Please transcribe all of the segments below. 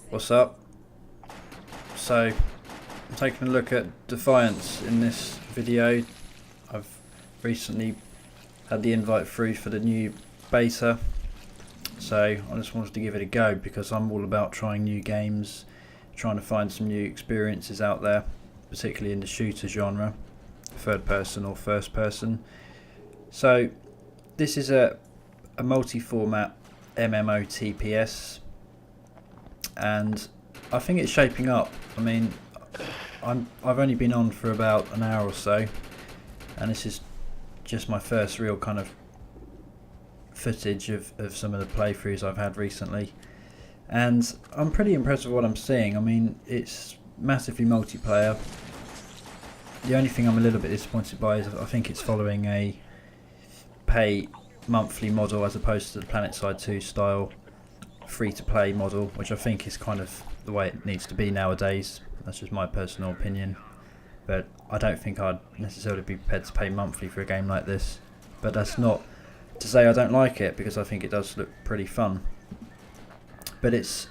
What's up? So, I'm taking a look at Defiance in this video. I've recently had the invite through for the new beta, so I just wanted to give it a go because I'm all about trying new games, trying to find some new experiences out there, particularly in the shooter genre, third person or first person. So this is a multi-format MMOTPS, and I think it's shaping up. I mean, I've only been on for about an hour or so, and this is just my first real kind of footage of some of the playthroughs I've had recently, and I'm pretty impressed with what I'm seeing. I mean, it's massively multiplayer. The only thing I'm a little bit disappointed by is I think it's following a pay monthly model as opposed to the PlanetSide 2 style free-to-play model, which I think is kind of the way it needs to be nowadays. That's just my personal opinion, but I don't think I'd necessarily be prepared to pay monthly for a game like this. But that's not to say I don't like it, because I think it does look pretty fun. But it's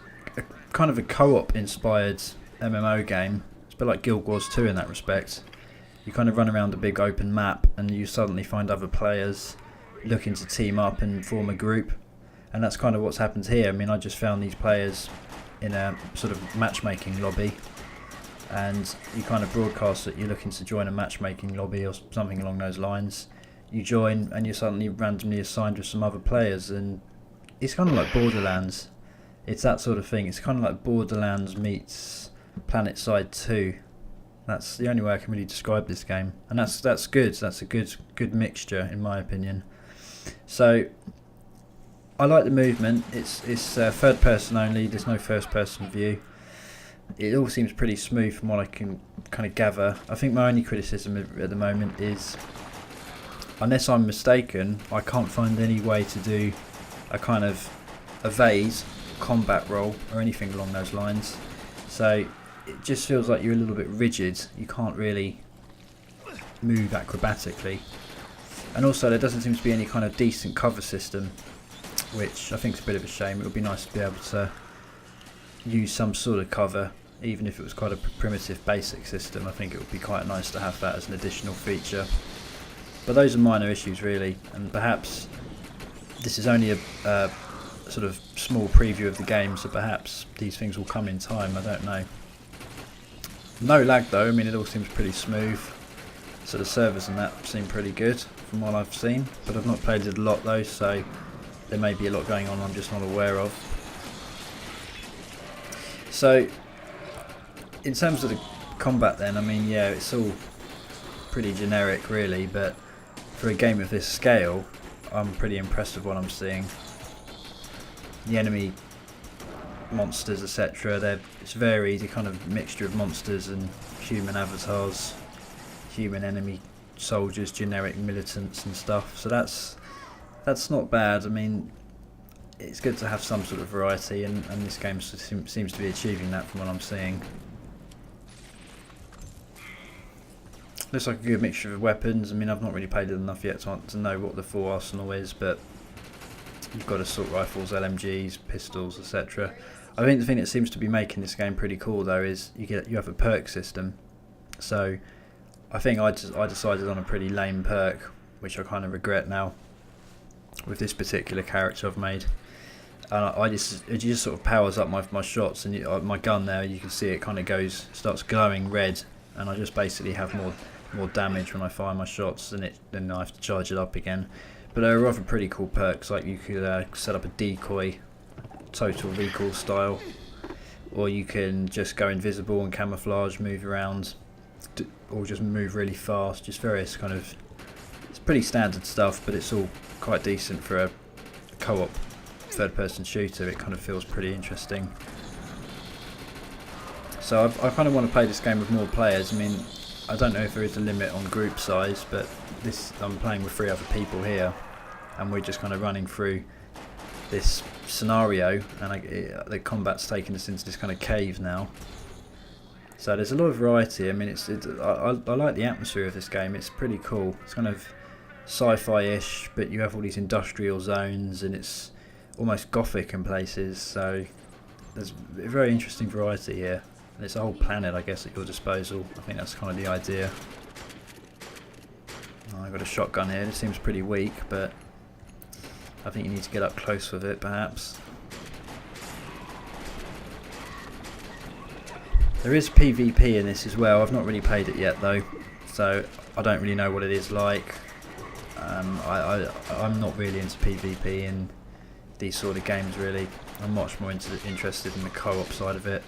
kind of a co-op inspired MMO game. It's a bit like Guild Wars 2 in that respect. You kind of run around a big open map and you suddenly find other players looking to team up and form a group, and that's kind of what's happened here. I mean, I just found these players in a sort of matchmaking lobby, and you kind of broadcast that you're looking to join a matchmaking lobby or something along those lines. You join and you're suddenly randomly assigned with some other players, and it's kind of like Borderlands. It's that sort of thing. It's kind of like Borderlands meets PlanetSide 2. That's the only way I can really describe this game, and that's good. That's a good mixture in my opinion. So I like the movement. It's third person only. There's no first person view. It all seems pretty smooth from what I can kind of gather. I think my only criticism at the moment is, unless I'm mistaken, I can't find any way to do a kind of evade combat roll or anything along those lines. So it just feels like you're a little bit rigid. You can't really move acrobatically. And also there doesn't seem to be any kind of decent cover system, which I think is a bit of a shame. It would be nice to be able to use some sort of cover, even if it was quite a primitive basic system. I think it would be quite nice to have that as an additional feature. But those are minor issues really, and perhaps this is only a sort of small preview of the game, so perhaps these things will come in time. I don't know. No lag though. I mean, it all seems pretty smooth. So the servers and that seem pretty good from what I've seen, but I've not played it a lot though, so there may be a lot going on I'm just not aware of. So in terms of the combat then, I mean, yeah, it's all pretty generic really, but for a game of this scale I'm pretty impressed with what I'm seeing. The enemy monsters, etc., it's varied, a kind of mixture of monsters and human avatars, human enemy soldiers, generic militants and stuff, so that's not bad. I mean, it's good to have some sort of variety, and this game seems to be achieving that from what I'm seeing. Looks like a good mixture of weapons. I mean, I've not really played it enough yet to know what the full arsenal is, but you've got assault rifles, LMGs, pistols, etc. I think the thing that seems to be making this game pretty cool though is you have a perk system. So I think I decided on a pretty lame perk, which I kind of regret now with this particular character I've made. And it just sort of powers up my shots, and my gun there, you can see it kind of starts glowing red, and I just basically have more damage when I fire my shots, and then I have to charge it up again. But there are other pretty cool perks, like you could set up a decoy, total recall style, or you can just go invisible and camouflage, move around, or just move really fast. Just various kind of, it's pretty standard stuff, but it's all quite decent for a co-op third person shooter. It kind of feels pretty interesting. So I kind of want to play this game with more players. I mean, I don't know if there is a limit on group size, but I'm playing with 3 other people here, and we're just kind of running through this scenario, and the combat's taking us into this kind of cave now. So there's a lot of variety. I mean, I like the atmosphere of this game. It's pretty cool. It's kind of sci-fi-ish, but you have all these industrial zones, and it's almost gothic in places, so there's a very interesting variety here. And it's a whole planet, I guess, at your disposal. I think that's kind of the idea. Oh, I've got a shotgun here. This seems pretty weak, but I think you need to get up close with it, perhaps. There is PvP in this as well. I've not really played it yet, though, so I don't really know what it is like. I'm not really into PvP in these sort of games, really. I'm much more interested in the co-op side of it.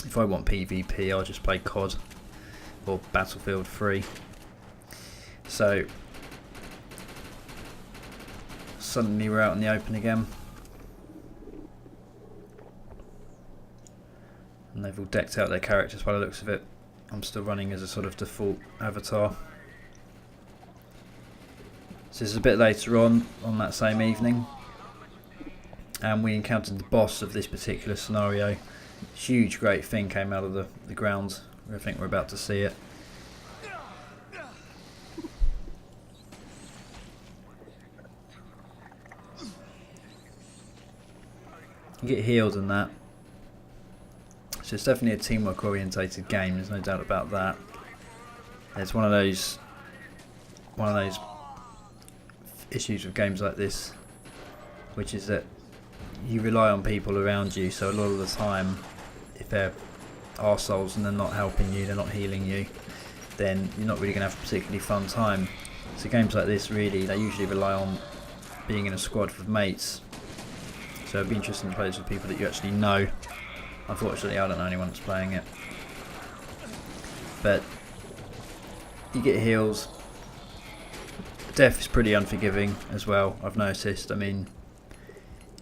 If I want PvP, I'll just play COD or Battlefield 3. So suddenly we're out in the open again, and they've all decked out their characters by the looks of it. I'm still running as a sort of default avatar. So this is a bit later on that same evening, and we encountered the boss of this particular scenario. Huge great thing came out of the ground. I think we're about to see it. You get healed in that. So it's definitely a teamwork orientated game, there's no doubt about that. It's one of those issues with games like this, which is that you rely on people around you, so a lot of the time, if they're arseholes and they're not helping you, they're not healing you, then you're not really going to have a particularly fun time. So games like this, really, they usually rely on being in a squad with mates. So it'd be interesting to play this with people that you actually know. Unfortunately, I don't know anyone that's playing it. But you get heals. Death is pretty unforgiving as well, I've noticed. I mean,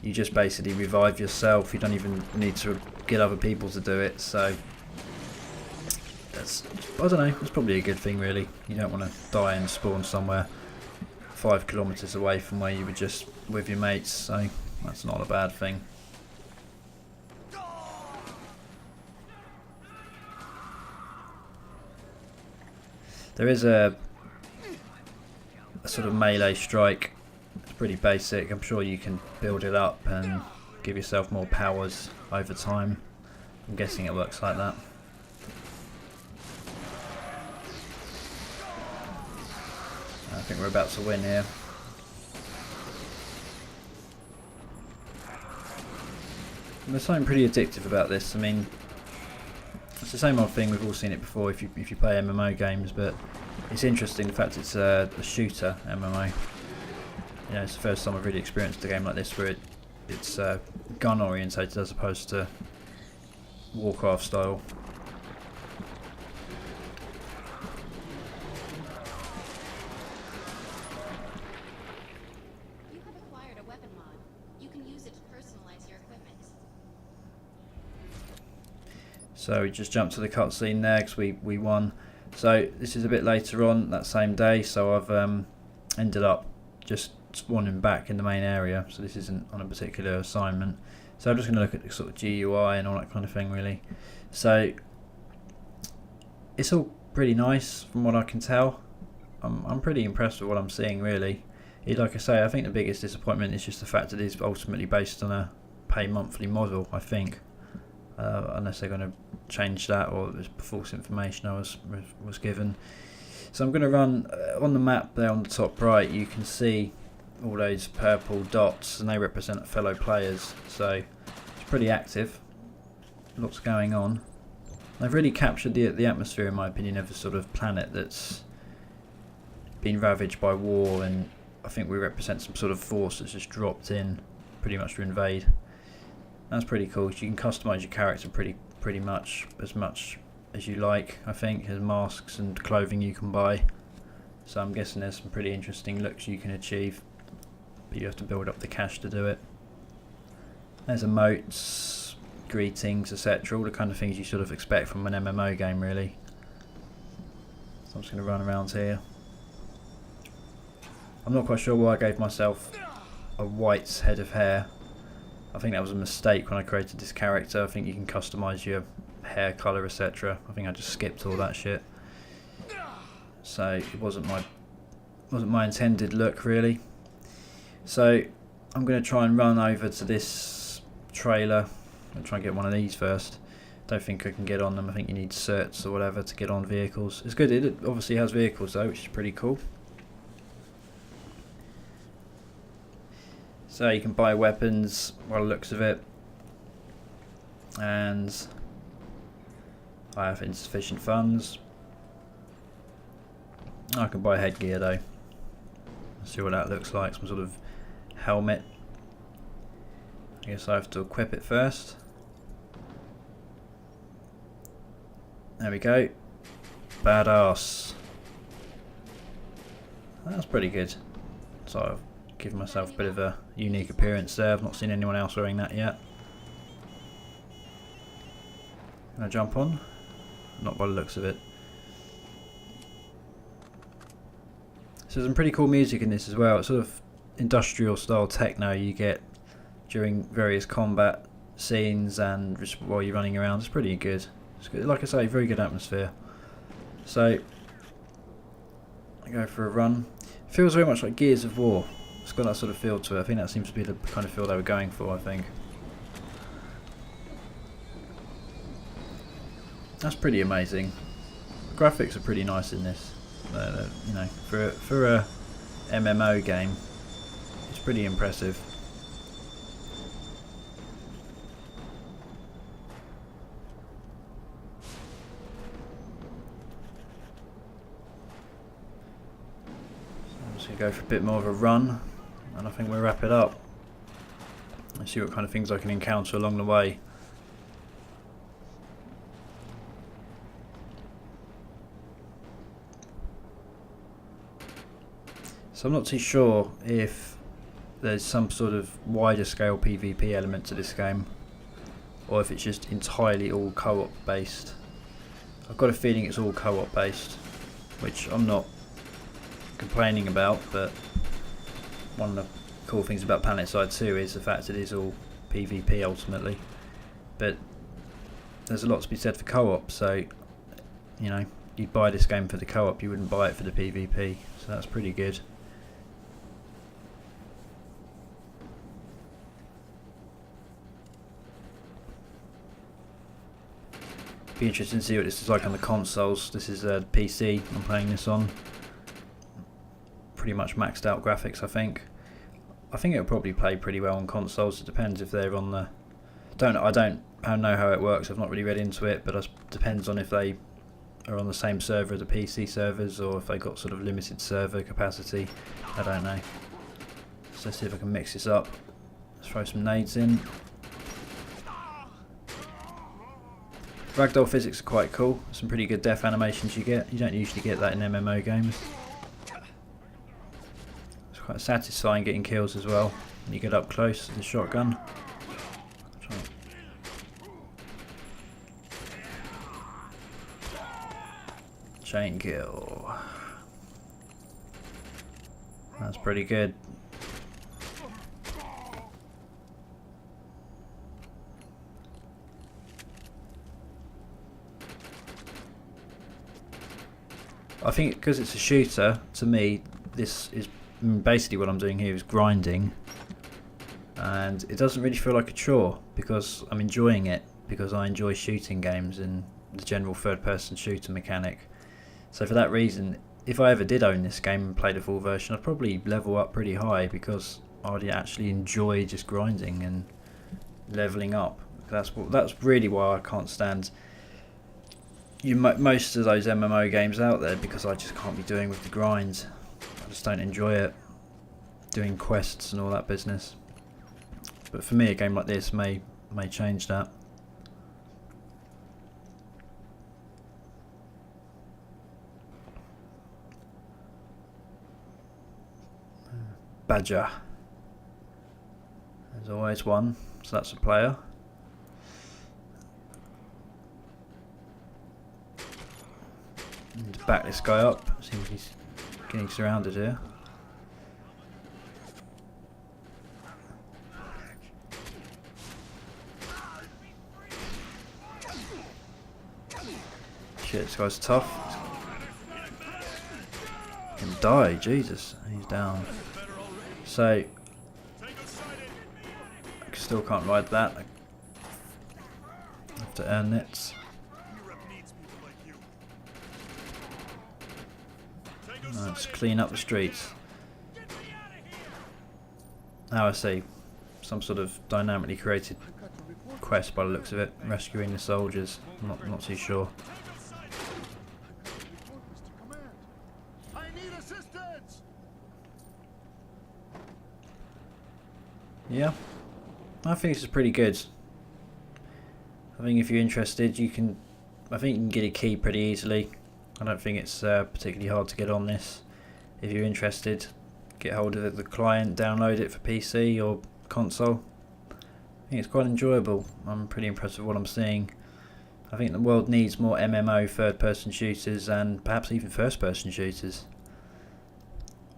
you just basically revive yourself. You don't even need to get other people to do it. So that's, I don't know, it's probably a good thing, really. You don't want to die and spawn somewhere 5 kilometers away from where you were just with your mates. So that's not a bad thing. There is a sort of melee strike. It's pretty basic. I'm sure you can build it up and give yourself more powers over time. I'm guessing it works like that. I think we're about to win here. And there's something pretty addictive about this. I mean, it's the same old thing, we've all seen it before if you play MMO games, but it's interesting the fact it's a shooter MMO. You know, it's the first time I've really experienced a game like this where it's gun orientated as opposed to Warcraft style. You have acquired a weapon mod. You can use it to personalize your equipment. So we just jumped to the cutscene there because we won. So this is a bit later on that same day, so I've ended up just spawning back in the main area, so this isn't on a particular assignment. So I'm just going to look at the sort of GUI and all that kind of thing, really. So it's all pretty nice from what I can tell. I'm pretty impressed with what I'm seeing, really. Like I say, I think the biggest disappointment is just the fact that it is ultimately based on a pay monthly model, I think. Unless they're going to change that, or there's false information I was given. So I'm going to run on the map there on the top right. You can see all those purple dots, and they represent fellow players. So it's pretty active. Lots going on. They've really captured the atmosphere, in my opinion, of a sort of planet that's been ravaged by war, and I think we represent some sort of force that's just dropped in, pretty much to invade. That's pretty cool. So you can customise your character pretty much as you like. I think there's masks and clothing you can buy. So I'm guessing there's some pretty interesting looks you can achieve, but you have to build up the cash to do it. There's emotes, greetings, etc. All the kind of things you sort of expect from an MMO game, really. So I'm just going to run around here. I'm not quite sure why I gave myself a white head of hair. I think that was a mistake when I created this character. I think you can customise your hair colour, etc. I think I just skipped all that shit. So it wasn't my intended look, really. So I'm going to try and run over to this trailer. I'll try and get one of these first. Don't think I can get on them. I think you need certs or whatever to get on vehicles. It's good. It obviously has vehicles though, which is pretty cool. So you can buy weapons by the looks of it. And I have insufficient funds. I can buy headgear though. Let's see what that looks like. Some sort of helmet. I guess I have to equip it first. There we go. Badass. That's pretty good. So I've given myself a bit of a unique appearance there. I've not seen anyone else wearing that yet. Can I jump on? Not by the looks of it. So there's some pretty cool music in this as well. It's sort of industrial style techno you get during various combat scenes and just while you're running around. It's pretty good. It's good. Like I say, very good atmosphere. So I go for a run. It feels very much like Gears of War. It's got that sort of feel to it. I think that seems to be the kind of feel they were going for, I think. That's pretty amazing. The graphics are pretty nice in this. You know, for a MMO game, it's pretty impressive. Go for a bit more of a run, and I think we'll wrap it up and see what kind of things I can encounter along the way. So I'm not too sure if there's some sort of wider scale PvP element to this game, or if it's just entirely all co-op based. I've got a feeling it's all co-op based, which I'm not complaining about, but one of the cool things about PlanetSide 2 is the fact it is all PvP ultimately. But there's a lot to be said for co-op, so you know, you'd buy this game for the co-op, you wouldn't buy it for the PvP, so that's pretty good. Be interesting to see what this is like on the consoles. This is the PC I'm playing this on. Pretty much maxed out graphics, I think. I think it'll probably play pretty well on consoles. It depends if they're on the... I don't know how it works. I've not really read into it, but it depends on if they are on the same server as the PC servers, or if they got sort of limited server capacity. I don't know. So let's see if I can mix this up. Let's throw some nades in. Ragdoll physics are quite cool. Some pretty good death animations you get. You don't usually get that in MMO games. Quite satisfying getting kills as well when you get up close with the shotgun. Chain kill. That's pretty good. I think because it's a shooter, to me, this is basically what I'm doing here is grinding, and it doesn't really feel like a chore because I'm enjoying it, because I enjoy shooting games and the general third-person shooter mechanic. So for that reason, if I ever did own this game and play the full version, I'd probably level up pretty high because I'd actually enjoy just grinding and leveling up. That's really why I can't stand most of those MMO games out there, because I just can't be doing with the grind. I just don't enjoy it, doing quests and all that business. But for me, a game like this may change that. Badger. There's always one, so that's a player. Need to back this guy up. Seems he's getting surrounded here. Shit, this guy's tough. He can die, Jesus. He's down. So, Still can't ride that. I have to earn it. Let's clean up the streets. Now I see. Some sort of dynamically created quest by the looks of it. Rescuing the soldiers. I'm not too sure. Yeah. I think this is pretty good. I think if you're interested, you can get a key pretty easily. I don't think it's particularly hard to get on this. If you're interested, get hold of the client, download it for PC or console. I think it's quite enjoyable. I'm pretty impressed with what I'm seeing. I think the world needs more MMO third-person shooters and perhaps even first-person shooters.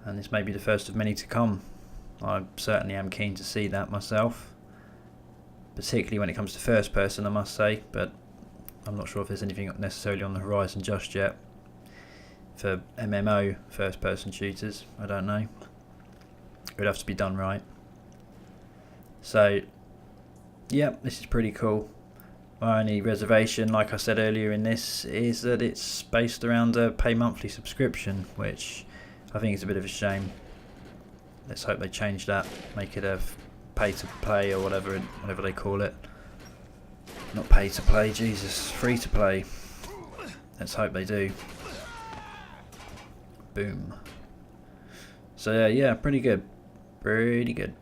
And this may be the first of many to come. I certainly am keen to see that myself. Particularly when it comes to first-person, I must say, but I'm not sure if there's anything necessarily on the horizon just yet. For MMO first-person shooters, I don't know. It would have to be done right. So, yeah, this is pretty cool. My only reservation, like I said earlier in this, is that it's based around a pay monthly subscription, which I think is a bit of a shame. Let's hope they change that, make it a pay to play or whatever they call it. Not pay to play, Jesus, free to play. Let's hope they do. Boom. So yeah, pretty good. Pretty good.